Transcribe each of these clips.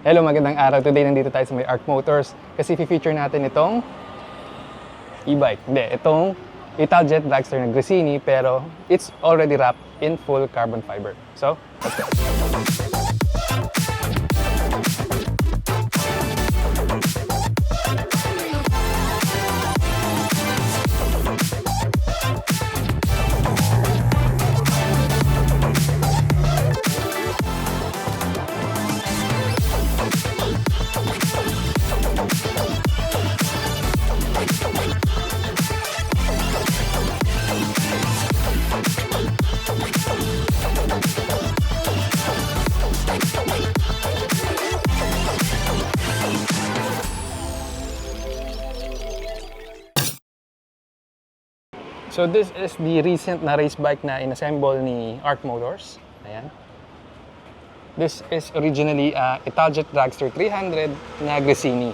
Hello, magandang araw. Today nandito tayo sa may ARC Motors kasi i-feature natin itong e-bike. Hindi, itong Italjet Dragster na Gresini pero it's already wrapped in full carbon fiber. So, let's go. So this is the recent na race bike na inassemble ni ARC Motors. Ayan. This is originally Italjet Dragster 300 na Gresini.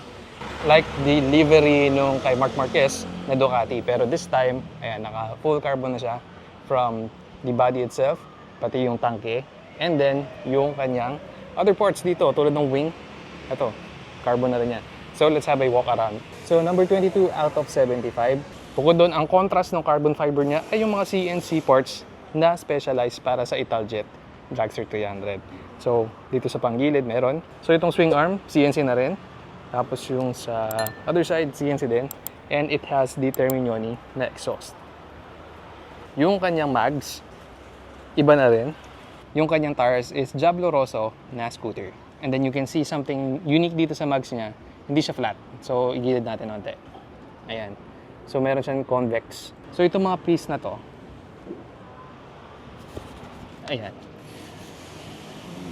Like the livery nung kay Marc Marquez na Ducati. Pero this time, ayan, naka full carbon na siya from the body itself, pati yung tangke. And then, yung kanyang other parts dito, tulad ng wing. Ito, carbon na rin yan. So let's have a walk around. So number 22 out of 75. Bukod doon, ang contrast ng carbon fiber niya ay yung mga CNC parts na specialized para sa Italjet Dragster 300. So, dito sa panggilid meron. So, itong swing arm, CNC na rin. Tapos yung sa other side, CNC din. And it has the Terminioni na exhaust. Yung kanyang mags, iba na rin. Yung kanyang tires is Diablo Rosso na scooter. And then you can see something unique dito sa mags niya. Hindi siya flat. So, igilid natin onte. Ayan. So, meron siyang convex. So, itong mga piece na to, ayan.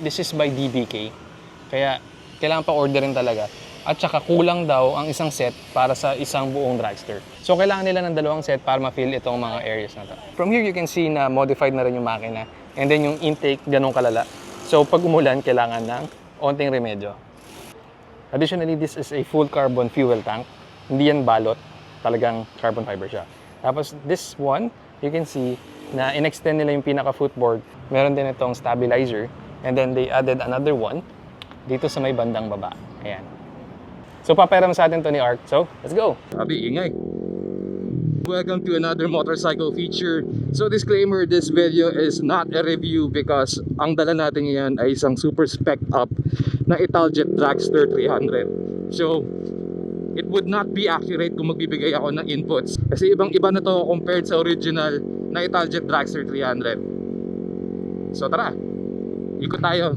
This is by DBK. Kaya, kailangan pa orderin talaga. At saka, kulang daw ang isang set para sa isang buong dragster. So, kailangan nila ng dalawang set para ma-fill itong mga areas na to. From here, you can see na modified na rin yung makina. And then, yung intake, ganun kalala. So, pag umulan, kailangan ng onting remedyo. Additionally, this is a full carbon fuel tank. Hindi yan balot. Talagang carbon fiber siya. Tapos this one, you can see na in-extend nila yung pinaka-footboard. Meron din itong stabilizer. And then they added another one dito sa may bandang baba. Ayan. So papairam sa atin to ni ARC. So, let's go! Sabi, ingay. Welcome to another motorcycle feature. So disclaimer, this video is not a review because ang dala natin ngayon ay isang super spec up na Italjet Dragster 300. So, it would not be accurate kung magbibigay ako ng inputs kasi ibang-iba na to compared sa original na Italjet Dragster 300. So tara, ikot tayo.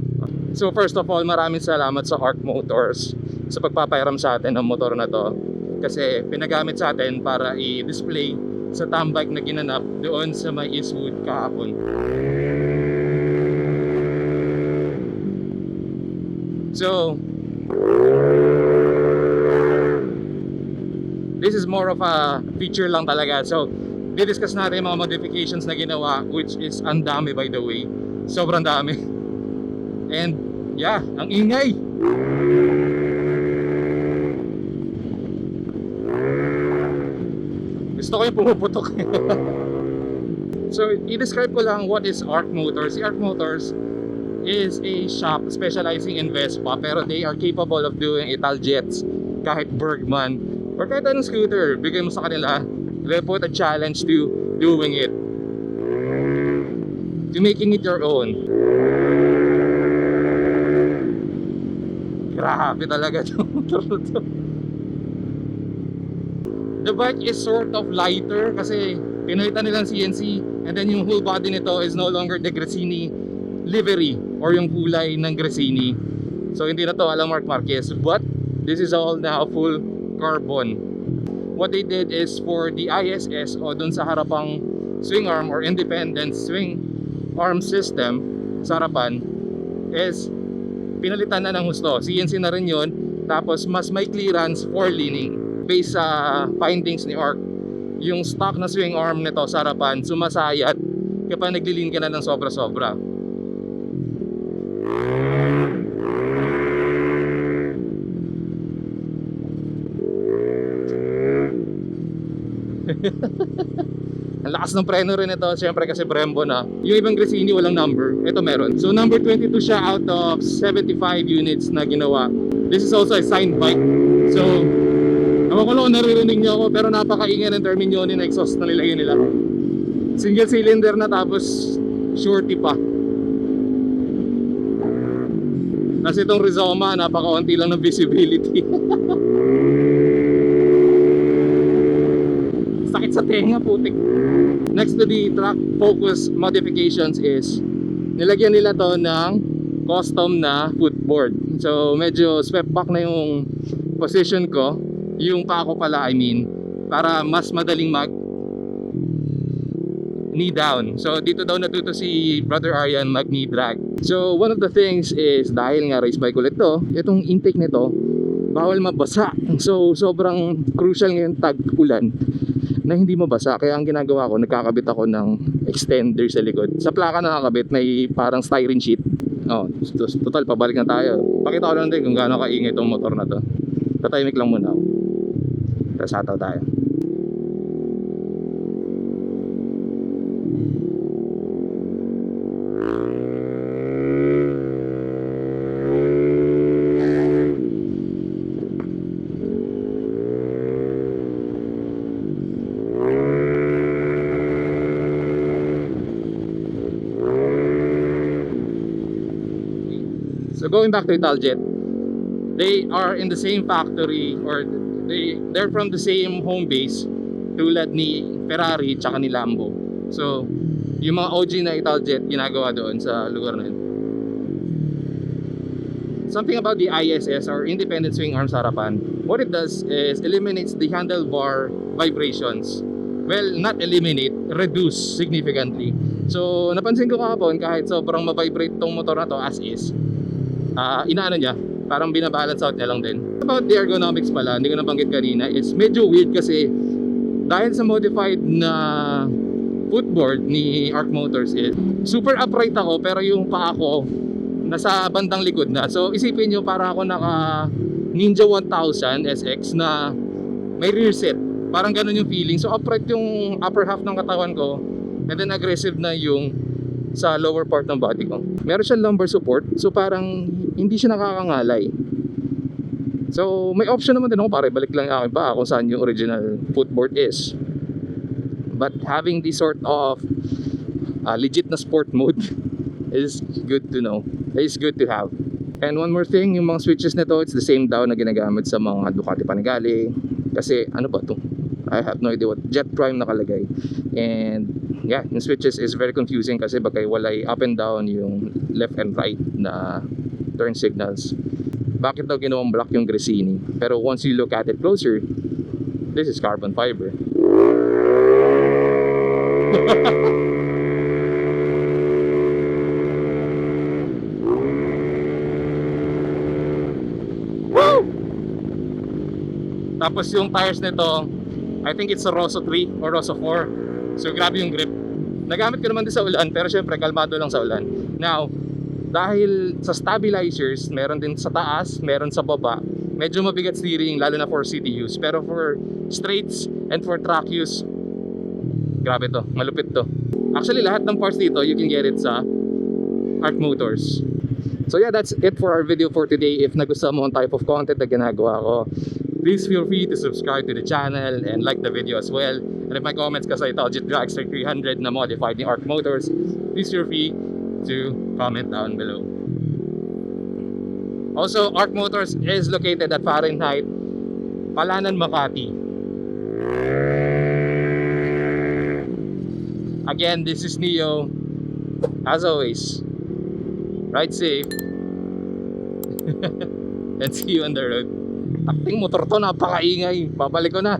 So first of all, maraming salamat sa ARC Motors sa pagpapairam sa atin ng motor na to kasi pinagamit sa atin para i-display sa tambike na ginanap doon sa may Eastwood kahapon. So this is more of a feature lang talaga. So, didiscuss natin yung mga modifications na ginawa, which is ang dami by the way. Sobrang dami. And, yeah, ang ingay! Gusto ko yung pumuputok. So, i-describe ko lang what is ARC Motors. Si ARC Motors is a shop specializing in Vespa, pero they are capable of doing Italjets, kahit Bergman, or kahit anong scooter, bigay mo sa kanila, they put a challenge to doing it, to making it your own. Grabe talaga itong motor to. The bike is sort of lighter kasi pinalitan nilang CNC, and then yung whole body nito is no longer the Gresini livery or yung kulay ng Gresini. So hindi na to alam Marc Marquez, but this is all now full carbon. What they did is for the ISS o dun sa harapang swing arm or independent swing arm system sa harapan is pinalitan na ng husto. CNC na rin yun. Tapos mas may clearance for leaning. Based sa findings ni ARC, yung stock na swing arm nito sa harapan sumasayat kapag naglilin ka na ng sobra-sobra. Ang lakas ng preno rin ito, syempre kasi Brembo na. Yung ibang Gresini walang number, ito meron. So number 22 siya out of 75 units na ginawa. This is also a signed bike. So, ewan ko lang kung naririnig niyo ako, pero napakaingay ng Terminioni na exhaust na nilagay nila. Single cylinder na tapos shorty pa. Kasi itong Rizoma, napakaunti lang ng visibility. Sakit sa tenga, putik. Next to the track focus modifications is nilagyan nila to ng custom na footboard. So medyo swept back na yung position ko, yung pa ako pala para mas madaling mag knee down. So dito daw natuto si Brother Aryan mag knee drag. So one of the things is dahil nga race bike ulit to, itong intake nito bawal mabasa. So sobrang crucial ngayon tag-ulan na hindi mabasa. Kaya ang ginagawa ko, nagkakabit ako ng extender sa likod. Sa plaka nakakabit, may parang styrene sheet. Oh, total, pabalik na tayo. Pakita ko lang din kung gaano kaingay itong motor na to. Tatahimik lang muna ako. Tapos hataw tayo. So going back to Italjet, they are in the same factory or they're from the same home base tulad ni Ferrari tsaka ni Lambo. So yung mga OG na Italjet ginagawa doon sa lugar na yun. Something about the ISS or Independent Swing Arms harapan, what it does is eliminates the handlebar vibrations. Well, not eliminate, reduce significantly. So napansin ko kahapon kahit sobrang ma-vibrate tong motor na to as is, inaano niya, parang binabalance out niya lang din. About the ergonomics pala, hindi ko nabanggit kanina, is medyo weird kasi dahil sa modified na footboard ni Arc Motors is super upright ako pero yung paa ko nasa bandang likod na. So isipin nyo para ako naka Ninja 1000 SX na may rear set. Parang ganun yung feeling. So upright yung upper half ng katawan ko and then aggressive na yung sa lower part ng body ko. Meron siyang lumbar support, so parang hindi siya nakakangalay. So may option naman din ako para ibalik lang yung akin pa kung saan yung original footboard is. But having this sort of legit na sport mode is good to know. It's good to have. And one more thing, yung mga switches nito, it's the same daw na ginagamit sa mga Ducati Panigale. Kasi ano ba to? I have no idea what Jet Prime nakalagay. And yeah, yung switches is very confusing kasi bagay walay up and down yung left and right na turn signals. Bakit daw ginawang black yung Gresini? Pero once you look at it closer, this is carbon fiber. Woo! Tapos yung tires nito, I think it's a Rosso 3 or Rosso 4. So grabe yung grip. Nagamit ko naman din sa ulan, pero syempre kalmado lang sa ulan. Now, dahil sa stabilizers, meron din sa taas, meron sa baba, medyo mabigat steering lalo na for city use. Pero for straights and for track use, grabe to, malupit to. Actually lahat ng parts dito you can get it sa Arc Motors. So yeah, that's it for our video for today. If nagustuhan mo ang type of content na ginagawa ko, please feel free to subscribe to the channel and like the video as well. And if may comments ka sa Italjet Dragster 300 na modified ni Arc Motors, please feel free to comment down below. Also, Arc Motors is located at Fahrenheit, Palanan, Makati. Again, this is Neo. As always, ride safe and see you on the road. Takting motor to, napakaingay. Babalik ko na.